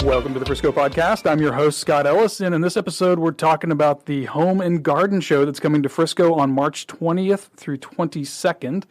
Welcome to the Frisco Podcast. I'm your host, Scott Ellis, and in this episode, we're talking about the Home and Garden Show that's coming to Frisco on March 20th through 22nd.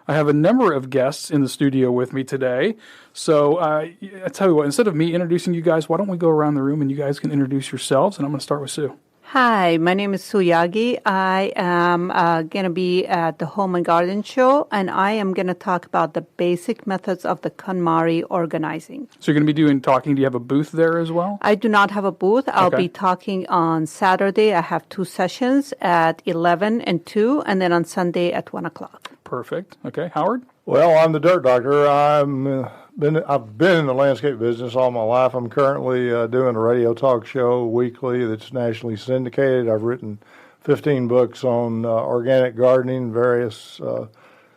I have a number of guests in the studio with me today. So I tell you what, instead of me introducing you guys, why don't we go around the room and you guys can introduce yourselves, and I'm going to start with Sue. Hi, my name is Sue Yaghi. I am going to be at the Home and Garden Show, and I am going to talk about the basic methods of the KonMari organizing. So you're going to be talking. Do you have a booth there as well? I do not have a booth. I'll be talking on Saturday. I have 2 sessions at 11 and 2, and then on Sunday at 1 o'clock. Perfect. Okay, Howard? Well, I'm the Dirt Doctor. I've been in the landscape business all my life. I'm currently doing a radio talk show weekly that's nationally syndicated. I've written 15 books on organic gardening, various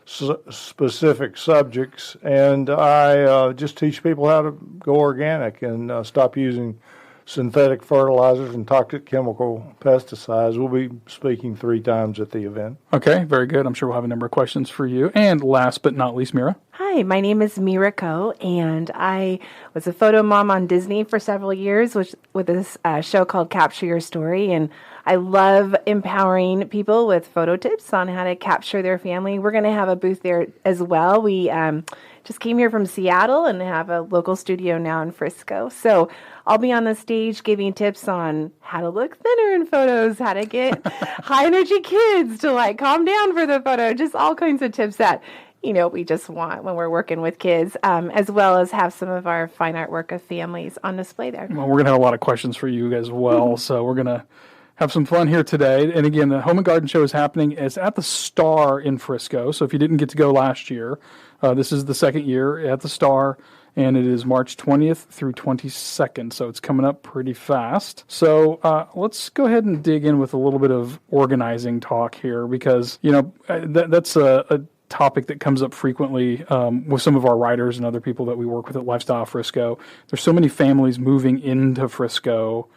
specific subjects, and I just teach people how to go organic and stop using synthetic fertilizers and toxic chemical pesticides. We'll be speaking 3 times at the event. Okay, very good. I'm sure we'll have a number of questions for you. And last but not least, Mira. Hi, my name is Me Ra Koh, and I was a photo mom on Disney for several years with this show called Capture Your Story, and I love empowering people with photo tips on how to capture their family. We're going to have a booth there as well. We just came here from Seattle and have a local studio now in Frisco. So I'll be on the stage giving tips on how to look thinner in photos, how to get high energy kids to calm down for the photo, just all kinds of tips that we just want when we're working with kids, as well as have some of our fine artwork of families on display there. Well, we're going to have a lot of questions for you as well, so we're going to have some fun here today. And again, the Home and Garden Show is happening. It's at the Star in Frisco, so if you didn't get to go last year, this is the second year at the Star, and it is March 20th through 22nd, so it's coming up pretty fast. So let's go ahead and dig in with a little bit of organizing talk here, because that's a topic that comes up frequently with some of our writers and other people that we work with at Lifestyle Frisco. There's so many families moving into Frisco,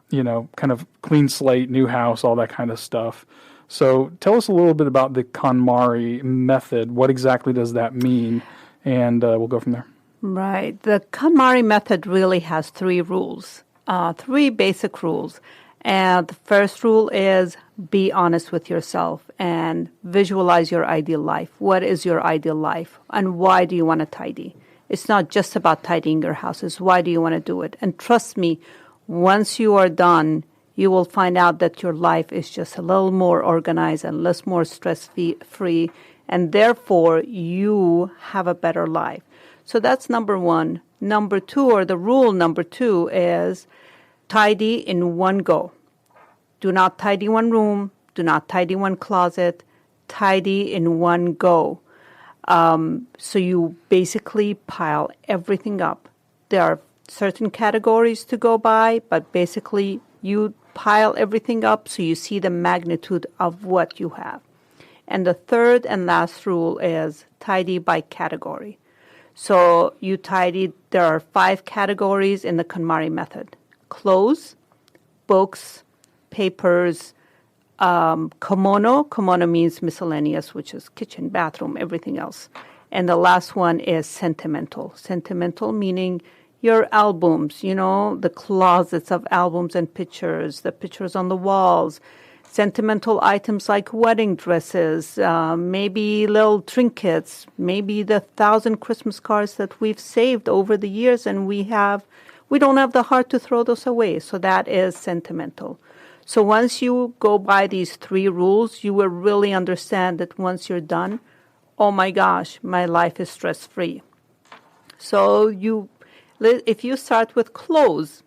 kind of clean slate, new house, all that kind of stuff. So tell us a little bit about the KonMari method. What exactly does that mean? And we'll go from there. Right. The KonMari method really has 3 rules, 3 basic rules. And the first rule is be honest with yourself and visualize your ideal life. What is your ideal life and why do you want to tidy? It's not just about tidying your house. It's why do you want to do it? And trust me, once you are done, you will find out that your life is just a little more organized and less more stress-free, and therefore you have a better life. So that's number 1. Number 2, or the rule number 2, is tidy in one go. Do not tidy one room. Do not tidy one closet. Tidy in one go. So you basically pile everything up. There are certain categories to go by, but basically you pile everything up so you see the magnitude of what you have. And the third and last rule is tidy by category. So you tidy, there are 5 categories in the KonMari method: clothes, books, papers, kimono. Kimono means miscellaneous, which is kitchen, bathroom, everything else. And the last one is sentimental. Sentimental meaning your albums, the closets of albums and pictures, the pictures on the walls, sentimental items like wedding dresses, maybe little trinkets, maybe the 1,000 Christmas cards that we've saved over the years, and we don't have the heart to throw those away. So that is sentimental. So once you go by these 3 rules, you will really understand that once you're done, oh my gosh, my life is stress-free. So if you start with clothes,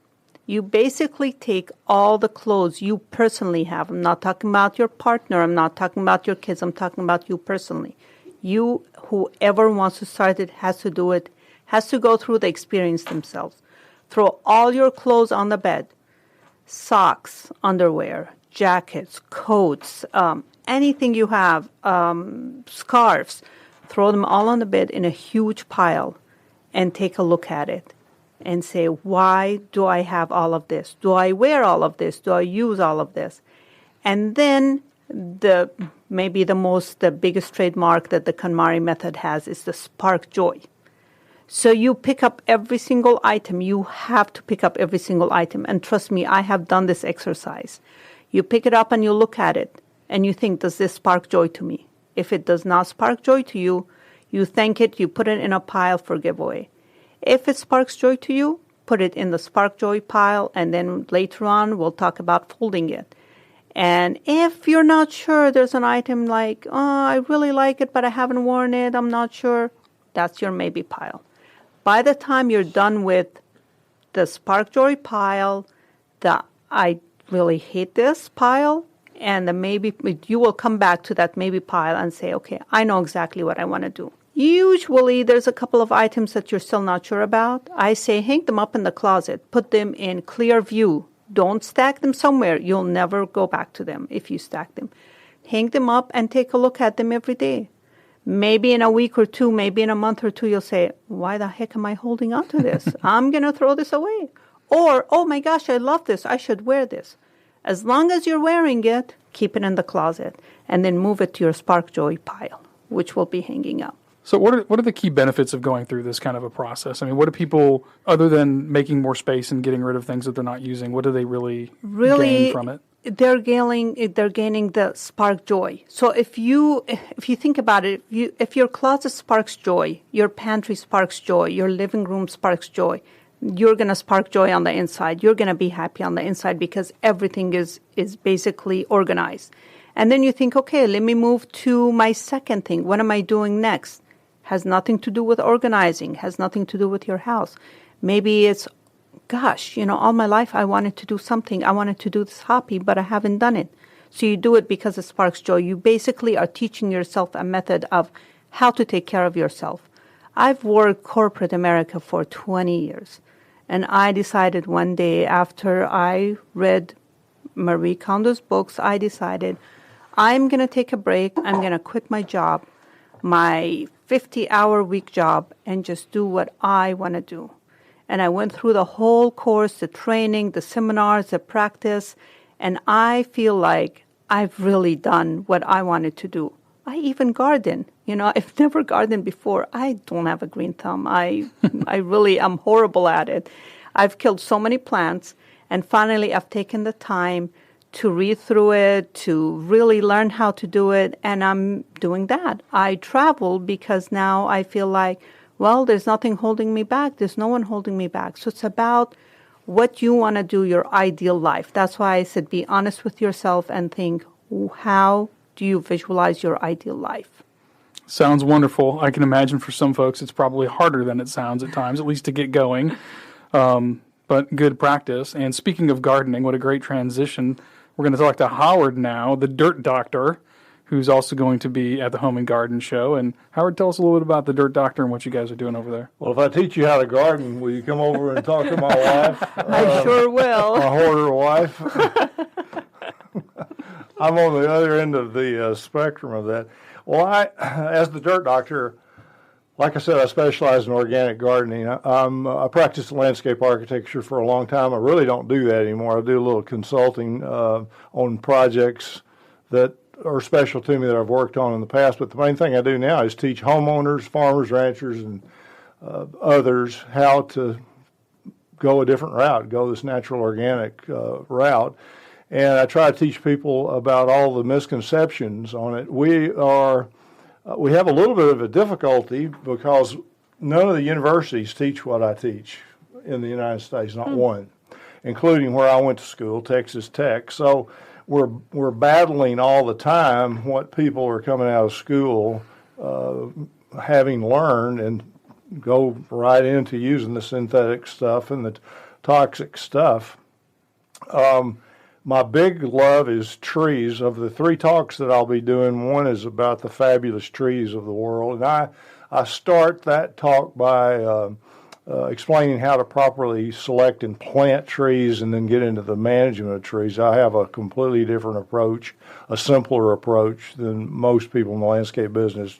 you basically take all the clothes you personally have. I'm not talking about your partner. I'm not talking about your kids. I'm talking about you personally. Whoever wants to start it has to do it, has to go through the experience themselves. Throw all your clothes on the bed. Socks, underwear, jackets, coats, anything you have, scarves. Throw them all on the bed in a huge pile and take a look at it. And say, why do I have all of this? Do I wear all of this? Do I use all of this? And then the biggest trademark that the KonMari method has is the spark joy. So you pick up every single item. You have to pick up every single item. And trust me, I have done this exercise. You pick it up and you look at it and you think, does this spark joy to me? If it does not spark joy to you, you thank it, you put it in a pile for giveaway. If it sparks joy to you, put it in the spark joy pile, and then later on we'll talk about folding it. And if you're not sure, there's an item like, oh, I really like it, but I haven't worn it, I'm not sure, that's your maybe pile. By the time you're done with the spark joy pile, the I really hate this pile, and the maybe, you will come back to that maybe pile and say, okay, I know exactly what I want to do. Usually there's a couple of items that you're still not sure about. I say hang them up in the closet. Put them in clear view. Don't stack them somewhere. You'll never go back to them if you stack them. Hang them up and take a look at them every day. Maybe in a week or two, maybe in a month or two, you'll say, why the heck am I holding on to this? I'm going to throw this away. Or, oh my gosh, I love this. I should wear this. As long as you're wearing it, keep it in the closet and then move it to your spark joy pile, which will be hanging up. So what are the key benefits of going through this kind of a process? I mean, what do people, other than making more space and getting rid of things that they're not using, what do they really gain from it? They're gaining the spark joy. So if you think about it, if your closet sparks joy, your pantry sparks joy, your living room sparks joy, you're going to spark joy on the inside. You're going to be happy on the inside because everything is basically organized. And then you think, okay, let me move to my second thing. What am I doing next? Has nothing to do with organizing, has nothing to do with your house. Maybe it's, gosh, all my life I wanted to do something. I wanted to do this hobby, but I haven't done it. So you do it because it sparks joy. You basically are teaching yourself a method of how to take care of yourself. I've worked corporate America for 20 years. And I decided one day after I read Marie Kondo's books, I decided I'm going to take a break. I'm going to quit my job, my 50-hour-week job, and just do what I want to do. And I went through the whole course, the training, the seminars, the practice, and I feel like I've really done what I wanted to do. I even garden. I've never gardened before. I don't have a green thumb. I really am horrible at it. I've killed so many plants, and finally I've taken the time to read through it, to really learn how to do it, and I'm doing that. I travel because now I feel like, well, there's nothing holding me back. There's no one holding me back. So it's about what you want to do, your ideal life. That's why I said be honest with yourself and think, how do you visualize your ideal life? Sounds wonderful. I can imagine for some folks it's probably harder than it sounds at times, at least to get going, but good practice. And speaking of gardening, what a great transition. We're going to talk to Howard now, the Dirt Doctor, who's also going to be at the Home and Garden Show. And Howard, tell us a little bit about the Dirt Doctor and what you guys are doing over there. Well, if I teach you how to garden, will you come over and talk to my wife? I sure will. My hoarder wife. I'm on the other end of the spectrum of that. Well, as the Dirt Doctor, like I said, I specialize in organic gardening. I practiced landscape architecture for a long time. I really don't do that anymore. I do a little consulting on projects that are special to me that I've worked on in the past. But the main thing I do now is teach homeowners, farmers, ranchers, and others how to go a different route, go this natural organic route. And I try to teach people about all the misconceptions on it. We have a little bit of a difficulty because none of the universities teach what I teach in the United States, not one, including where I went to school, Texas Tech. So we're battling all the time what people are coming out of school having learned and go right into using the synthetic stuff and the toxic stuff. My big love is trees. Of the 3 talks that I'll be doing, one is about the fabulous trees of the world. And I start that talk by explaining how to properly select and plant trees and then get into the management of trees. I have a completely different approach, a simpler approach than most people in the landscape business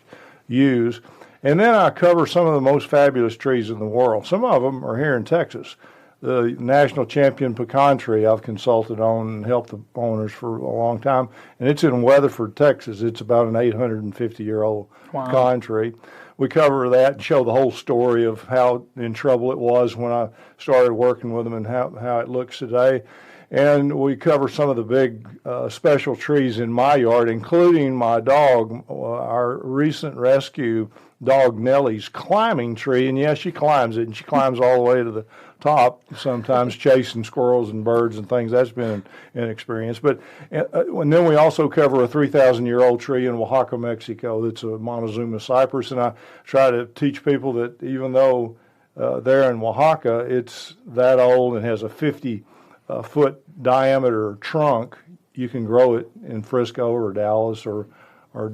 use. And then I cover some of the most fabulous trees in the world. Some of them are here in Texas. the national champion pecan tree I've consulted on and helped the owners for a long time, and it's in Weatherford, Texas. It's about an 850-year-old pecan tree. We cover that and show the whole story of how in trouble it was when I started working with them and how it looks today. And we cover some of the big special trees in my yard, including my dog, our recent rescue dog Nelly's climbing tree. And yes, she climbs it, and she climbs all the way to the top, sometimes chasing squirrels and birds and things. That's been an experience. But and then we also cover a 3,000-year-old tree in Oaxaca, Mexico. That's a Montezuma Cypress. And I try to teach people that even though there in Oaxaca, it's that old and has a 50-foot diameter trunk, you can grow it in Frisco or Dallas or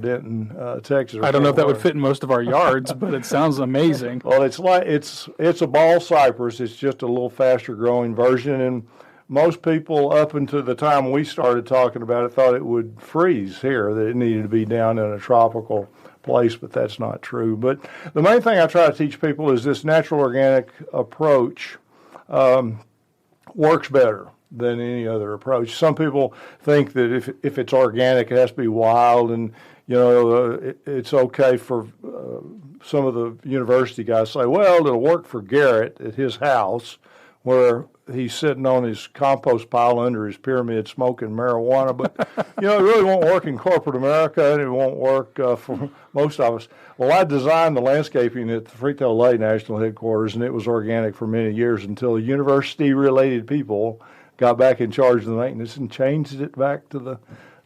Denton, Texas. I don't know if that would fit in most of our yards, but it sounds amazing. Well, it's a ball cypress. It's just a little faster growing version, and most people up until the time we started talking about it thought it would freeze here, that it needed to be down in a tropical place, but that's not true. But the main thing I try to teach people is this natural organic approach works better than any other approach. Some people think that if it's organic, it has to be wild, and it's okay for some of the university guys say, well, it'll work for Garrett at his house where he's sitting on his compost pile under his pyramid smoking marijuana, but it really won't work in corporate America, and it won't work for most of us. Well, I designed the landscaping at the Frito-Lay National Headquarters, and it was organic for many years until university-related people got back in charge of the maintenance and changed it back to the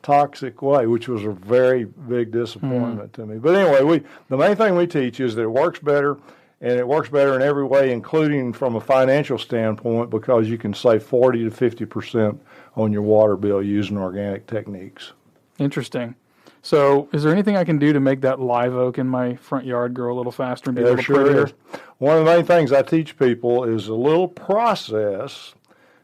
toxic way, which was a very big disappointment to me. But anyway, the main thing we teach is that it works better, and it works better in every way, including from a financial standpoint, because you can save 40 to 50% on your water bill using organic techniques. Interesting. So is there anything I can do to make that live oak in my front yard grow a little faster and be a little prettier? Is. One of the main things I teach people is a little process.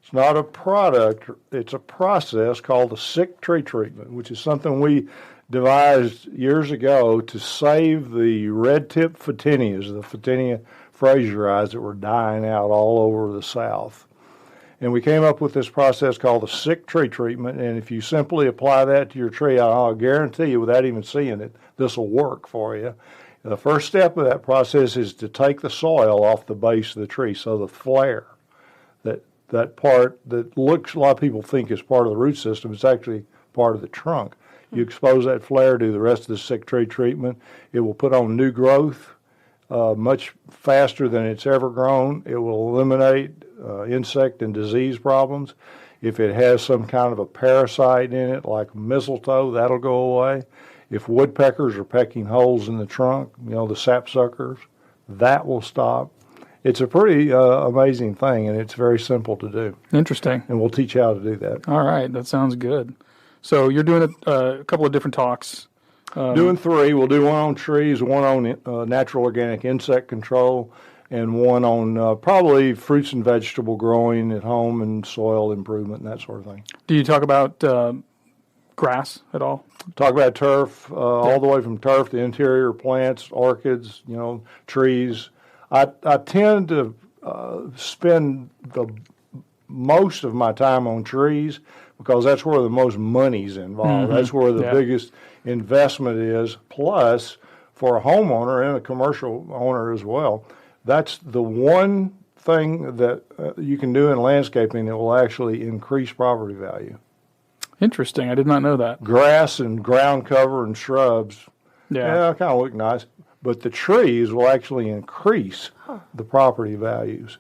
It's not a product, it's a process called the sick tree treatment, which is something we devised years ago to save the red-tip photinias, the Photinia fraseri that were dying out all over the South. And we came up with this process called the sick tree treatment, and if you simply apply that to your tree, I'll guarantee you, without even seeing it, this will work for you. The first step of that process is to take the soil off the base of the tree, so the flare, that part that looks, a lot of people think is part of the root system, it's actually part of the trunk. You expose that flare to the rest of the sick tree treatment, it will put on new growth much faster than it's ever grown. It will eliminate insect and disease problems. If it has some kind of a parasite in it, like mistletoe, that'll go away. If woodpeckers are pecking holes in the trunk, the sapsuckers, that will stop. It's a pretty amazing thing, and it's very simple to do. Interesting. And we'll teach you how to do that. All right, that sounds good. So you're doing a couple of different talks. Doing three. We'll do one on trees, one on natural organic insect control, and one on probably fruits and vegetable growing at home and soil improvement and that sort of thing. Do you talk about grass at all? Talk about turf, all the way from turf to interior plants, orchids, trees. I tend to spend the most of my time on trees because that's where the most money's involved. That's where the biggest investment is. Plus, for a homeowner and a commercial owner as well, that's the one thing that you can do in landscaping that will actually increase property value. Interesting. I did not know that. Grass and ground cover and shrubs, kind of look nice. But the trees will actually increase the property values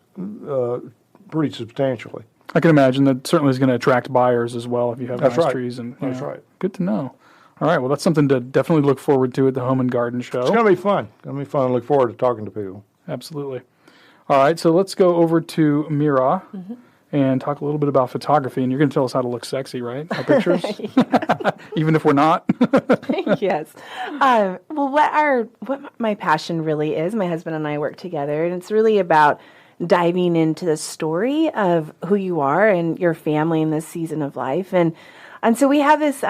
pretty substantially. I can imagine that certainly is going to attract buyers as well if you have nice trees. That's right. Good to know. All right. Well, that's something to definitely look forward to at the Home and Garden Show. It's going to be fun. I look forward to talking to people. Absolutely. All right. So let's go over to Mira and talk a little bit about photography. And you're going to tell us how to look sexy, right? Our pictures? Even if we're not? Yes. Well, what my passion really is, my husband and I work together, and it's really about diving into the story of who you are and your family in this season of life. And so we have this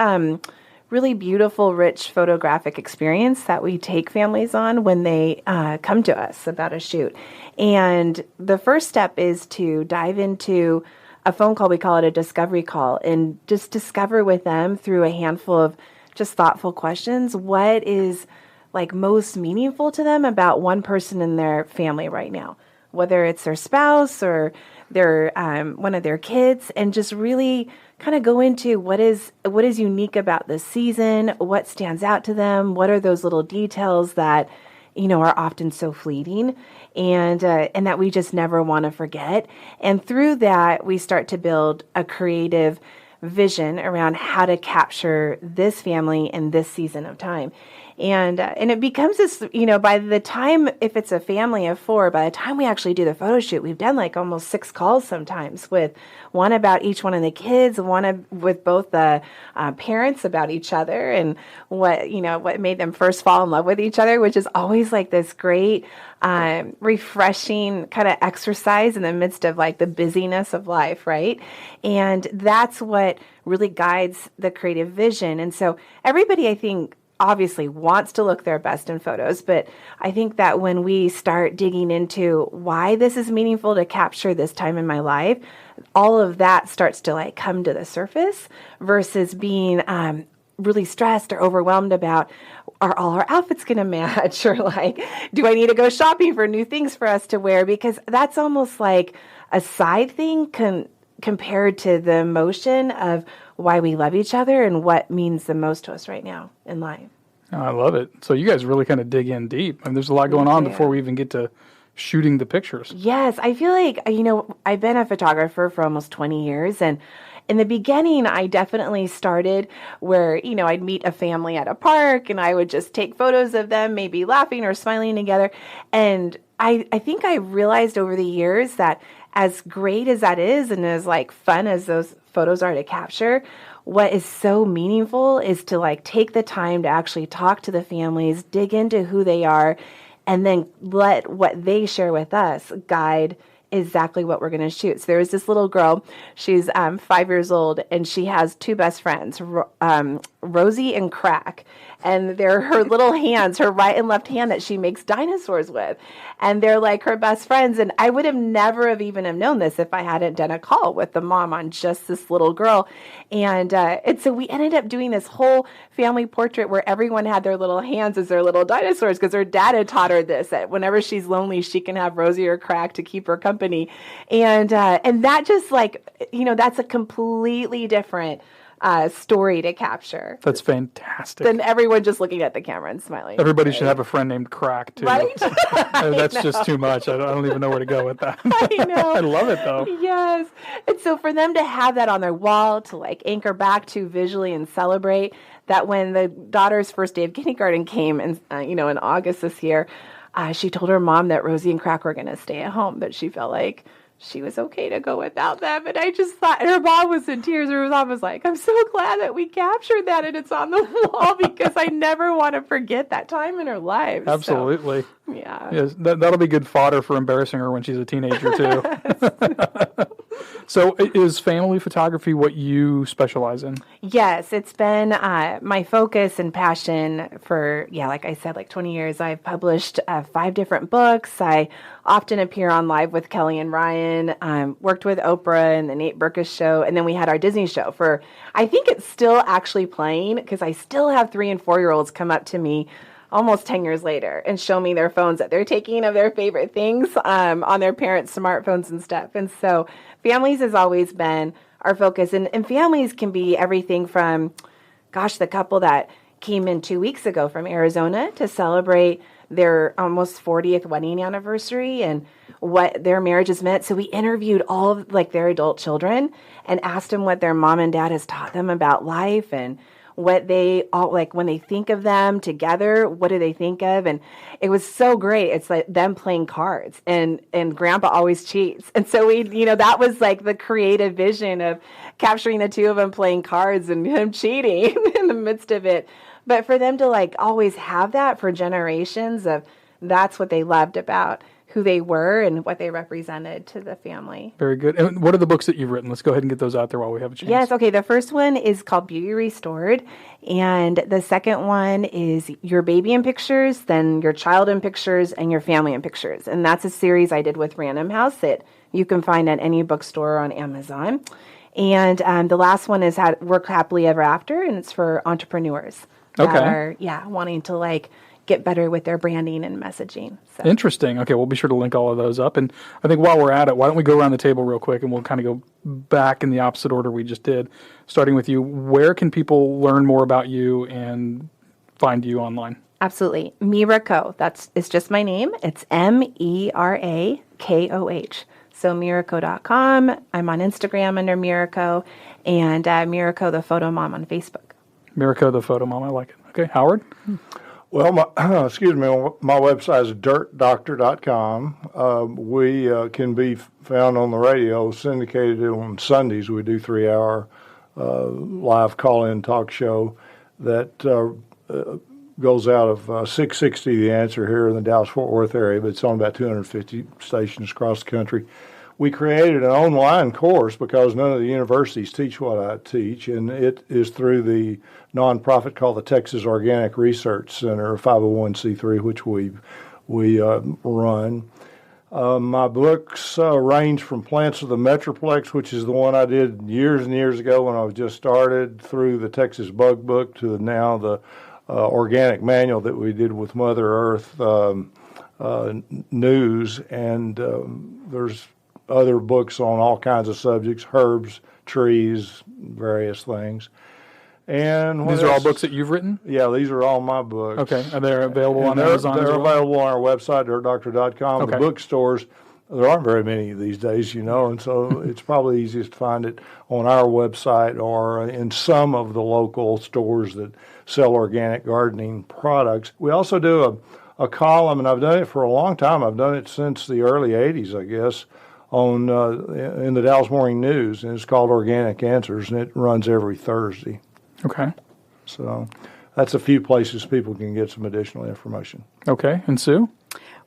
really beautiful, rich photographic experience that we take families on when they come to us about a shoot. And the first step is to dive into a phone call. We call it a discovery call, and just discover with them through a handful of just thoughtful questions what is like most meaningful to them about one person in their family right now, whether it's their spouse or their one of their kids, and just really kind of go into what is unique about this season, what stands out to them, what are those little details that are often so fleeting, and that we just never want to forget. And through that, we start to build a creative vision around how to capture this family in this season of time. And it becomes this, by the time, if it's a family of 4, by the time we actually do the photo shoot, we've done like almost 6 calls sometimes, with one about each one of the kids, with both the parents about each other, and what made them first fall in love with each other, which is always like this great, refreshing kind of exercise in the midst of like the busyness of life, right? And that's what really guides the creative vision. And so everybody, I think, obviously wants to look their best in photos, but I think that when we start digging into why this is meaningful to capture this time in my life, all of that starts to like come to the surface, versus being really stressed or overwhelmed about, are all our outfits going to match, or like, do I need to go shopping for new things for us to wear? Because that's almost like a side thing compared to the emotion of why we love each other and what means the most to us right now in life. Oh, I love it. So you guys really kind of dig in deep. I mean, there's a lot going on before we even get to shooting the pictures. Yes, I feel like, I've been a photographer for almost 20 years, and in the beginning, I definitely started where, I'd meet a family at a park and I would just take photos of them, maybe laughing or smiling together. And I think I realized over the years that as great as that is, and as like fun as those photos are to capture, what is so meaningful is to like take the time to actually talk to the families, dig into who they are, and then let what they share with us guide exactly what we're going to shoot. So there was this little girl, she's 5 years old, and she has 2 best friends, Rosie and Crack. And they're her little hands, her right and left hand, that she makes dinosaurs with. And they're like her best friends. And I would have never even have known this if I hadn't done a call with the mom on just this little girl. And so we ended up doing this whole family portrait where everyone had their little hands as their little dinosaurs, because her dad had taught her this, that whenever she's lonely, she can have Rosie or Crack to keep her company. And that just like, that's a completely different story to capture. That's fantastic. Than everyone just looking at the camera and smiling. Everybody should have a friend named Crack, too. Right? That's just too much. I don't even know where to go with that. I know. I love it, though. Yes. And so for them to have that on their wall to like anchor back to visually and celebrate that, when the daughter's first day of kindergarten came in August this year, she told her mom that Rosie and Crack were going to stay at home, but she felt like she was okay to go without them. And I just thought, and her mom was in tears. Her mom was like, I'm so glad that we captured that and it's on the wall, because I never want to forget that time in her life. Absolutely. So, yeah. Yes, that'll be good fodder for embarrassing her when she's a teenager, too. So is family photography what you specialize in? Yes, it's been my focus and passion for, like I said, like 20 years. I've published 5 different books. I often appear on Live with Kelly and Ryan, worked with Oprah and the Nate Berkus show, and then we had our Disney show for, I think it's still actually playing, because I still have 3 and 4-year-olds come up to me almost 10 years later and show me their phones that they're taking of their favorite things on their parents' smartphones and stuff. And so families has always been our focus. And families can be everything from, the couple that came in 2 weeks ago from Arizona to celebrate their almost 40th wedding anniversary and what their marriage has meant. So we interviewed all of like their adult children and asked them what their mom and dad has taught them about life, and what they all like when they think of them together, what do they think of? And it was so great. It's like them playing cards, and grandpa always cheats. And so we, that was like the creative vision of capturing the 2 of them playing cards and him cheating in the midst of it. But for them to like always have that for generations of, that's what they loved about who they were and what they represented to the family. Very good. And what are the books that you've written? Let's go ahead and get those out there while we have a chance. Yes, okay. The first one is called Beauty Restored, and the second one is Your Baby in Pictures, then Your Child in Pictures, and Your Family in Pictures. And that's a series I did with Random House that you can find at any bookstore on Amazon. And the last one is Work Happily Ever After, and it's for entrepreneurs that are wanting to get better with their branding and messaging. So. Interesting. Okay, we'll be sure to link all of those up. And I think while we're at it, why don't we go around the table real quick and we'll kind of go back in the opposite order we just did, starting with you. Where can people learn more about you and find you online? Absolutely. Me Ra Koh. It's just my name. It's MERAKOH. So mirakoh.com. I'm on Instagram under Me Ra Koh, and Me Ra Koh the Photo Mom on Facebook. Me Ra Koh the Photo Mom. I like it. Okay, Howard? Well, my website is dirtdoctor.com. We can be found on the radio, syndicated on Sundays. We do 3-hour live call-in talk show that goes out of 660 The Answer here in the Dallas-Fort Worth area, but it's on about 250 stations across the country. We created an online course because none of the universities teach what I teach, and it is through the nonprofit called the Texas Organic Research Center, 501c3, which we run. My books range from Plants of the Metroplex, which is the one I did years and years ago when I was just started, through the Texas Bug Book to now the organic manual that we did with Mother Earth News, and there's other books on all kinds of subjects, herbs, trees, various things. And these are all books that you've written? Yeah, these are all my books. Okay. Are they available on Amazon? They're available on our website, dirtdoctor.com. Okay. The bookstores, there aren't very many these days, and so it's probably easiest to find it on our website or in some of the local stores that sell organic gardening products. We also do a column, and I've done it for a long time. I've done it since the early 80s, I guess, in the Dallas Morning News, and it's called Organic Answers, and it runs every Thursday. Okay. So that's a few places people can get some additional information. Okay. And Sue?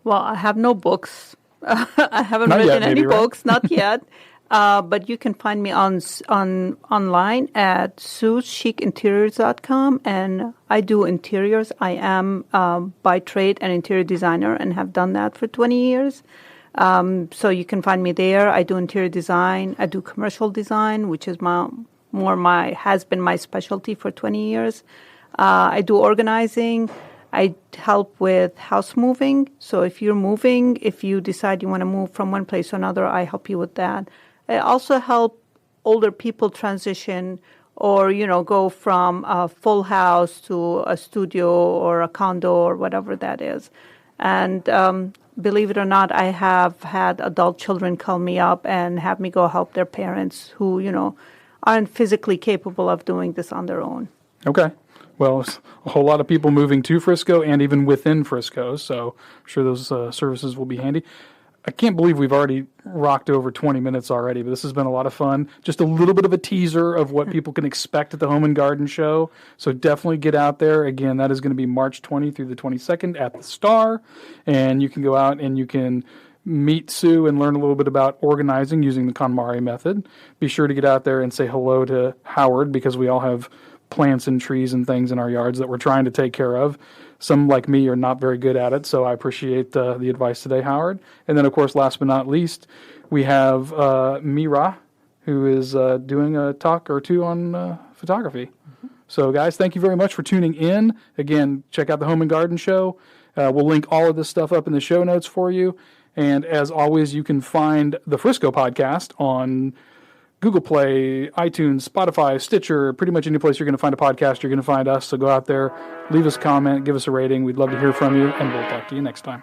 Well, I have no books. I haven't Not written yet, any maybe, right? books, not yet. But you can find me online at Sue'sChicInteriors.com, and I do interiors. I am by trade an interior designer and have done that for 20 years. So you can find me there. I do interior design. I do commercial design, which is has been my specialty for 20 years. I do organizing. I help with house moving. So if you're moving, if you decide you want to move from one place to another, I help you with that. I also help older people transition or, go from a full house to a studio or a condo or whatever that is. And believe it or not, I have had adult children call me up and have me go help their parents who, aren't physically capable of doing this on their own. Okay. Well, a whole lot of people moving to Frisco and even within Frisco, so I'm sure those services will be handy. I can't believe we've already rocked over 20 minutes already, but this has been a lot of fun. Just a little bit of a teaser of what people can expect at the Home and Garden Show, so definitely get out there. Again, that is going to be March 20 through the 22nd at the Star, and you can go out and you can meet Sue and learn a little bit about organizing using the KonMari method. Be sure to get out there and say hello to Howard, because we all have plants and trees and things in our yards that we're trying to take care of. Some, like me, are not very good at it, so I appreciate the advice today, Howard. And then, of course, last but not least, we have Mira, who is doing a talk or two on photography. Mm-hmm. So, guys, thank you very much for tuning in. Again, check out the Home and Garden Show. We'll link all of this stuff up in the show notes for you. And as always, you can find the Frisco podcast on Google Play, iTunes, Spotify, Stitcher, pretty much any place you're going to find a podcast, you're going to find us. So go out there, leave us a comment, give us a rating. We'd love to hear from you, and we'll talk to you next time.